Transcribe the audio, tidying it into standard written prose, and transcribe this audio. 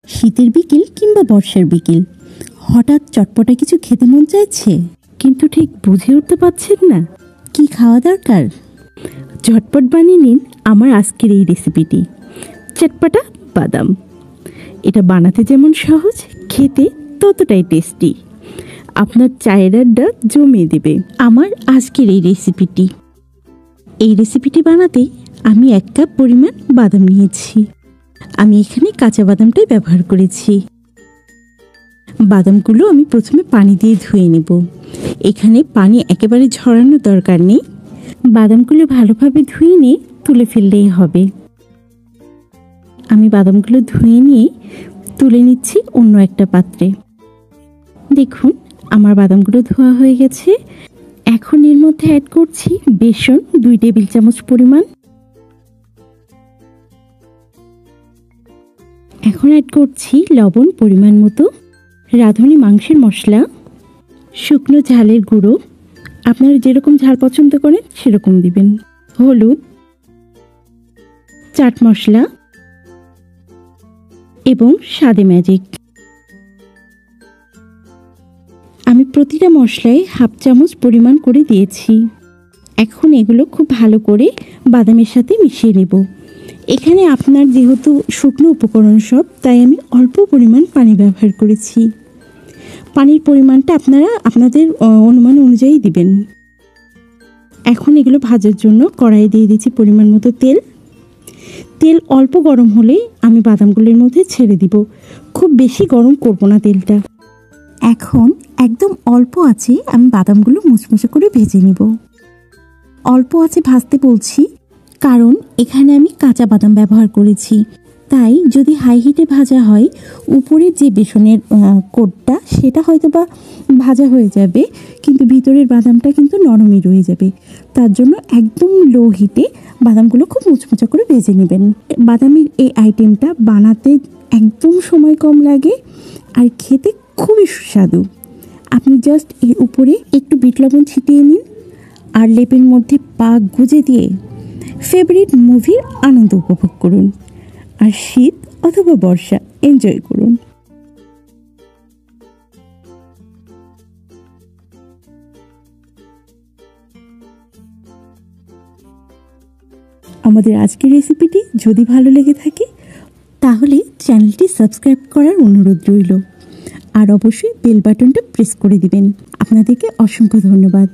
শীতের বিকেল কিংবা বর্ষার বিকেল হঠাৎ চটপটা কিছু খেতে মন চাইছে, কিন্তু ঠিক বুঝে উঠতে পারছেন না কি খাওয়া দরকার। ঝটপট বানিয়ে নিন আমার আজকের এই রেসিপিটি, চটপটা বাদাম। এটা বানাতে যেমন সহজ, খেতে ততটাই টেস্টি। আপনার চায়ের আড্ডা জমিয়ে দেবে আমার আজকের এই রেসিপিটি। এই রেসিপিটি বানাতে আমি 1 কাপ পরিমাণ বাদাম নিয়েছি। আমি এখানে কাঁচা বাদামটাই ব্যবহার করেছি। বাদামগুলো আমি প্রথমে পানি দিয়ে ধুয়ে নেব। এখানে পানি একেবারে ঝরানোর দরকার নেই, বাদামগুলো ভালোভাবে ধুয়ে নিয়ে তুলে ফেললেই হবে। আমি বাদামগুলো ধুয়ে নিয়ে তুলে নিচ্ছি অন্য একটা পাত্রে। দেখুন আমার বাদামগুলো ধোয়া হয়ে গেছে। এখন এর মধ্যে অ্যাড করছি বেসন 2 টেবিল চামচ পরিমাণ। এখন অ্যাড করছি লবণ পরিমাণ মতো, রাঁধুনি মাংসের মশলা, শুকনো ঝালের গুঁড়ো, আপনারা যেরকম ঝাল পছন্দ করেন সেরকম দিবেন, হলুদ, চাট মশলা এবং স্বাদে ম্যাজিক। আমি প্রতিটা মশলায় 1/2 চামচ পরিমাণ করে দিয়েছি। এখন এগুলো খুব ভালো করে বাদামের সাথে মিশিয়ে নেব। এখানে আপনার যেহেতু শুকনো উপকরণ সব, তাই আমি অল্প পরিমাণ পানি ব্যবহার করেছি। পানির পরিমাণটা আপনারা আপনাদের অনুমান অনুযায়ী দিবেন। এখন এগুলো ভাজার জন্য কড়াইয়ে দিয়ে দিচ্ছি পরিমাণ মতো তেল। তেল অল্প গরম হলেই আমি বাদামগুলোর মধ্যে ছেড়ে দিব। খুব বেশি গরম করব না তেলটা। এখন একদম অল্প আঁচে আমি বাদামগুলো মুচমুচে করে ভেজে নিব। অল্প আঁচে ভাজতে বলছি কারণ এখানে আমি কাঁচা বাদাম ব্যবহার করেছি, তাই যদি হাই হিটে ভাজা হয় উপরের যে বেসনের কোটটা সেটা হয়তো বা ভাজা হয়ে যাবে, কিন্তু ভিতরের বাদামটা কিন্তু নরমই রয়ে যাবে। তার জন্য একদম লো হিটে বাদামগুলো খুব মুচমুচা করে ভেজে নেবেন। বাদামের এই আইটেমটা বানাতে একদম সময় কম লাগে আর খেতে খুবই সুস্বাদু। আপনি জাস্ট এর উপরে একটু বিট লবণ ছিটিয়ে নিন আর লেপের মধ্যে পা গুজে দিয়ে ফেভারিট মুভির আনন্দ উপভোগ করুন আর শীত অথবা বর্ষা এনজয় করুন। আমাদের আজকের রেসিপিটি যদি ভালো লেগে থাকে তাহলে চ্যানেলটি সাবস্ক্রাইব করার অনুরোধ রইল আর অবশ্যই বেল বাটনটা প্রেস করে দিবেন। আপনাদেরকে অসংখ্য ধন্যবাদ।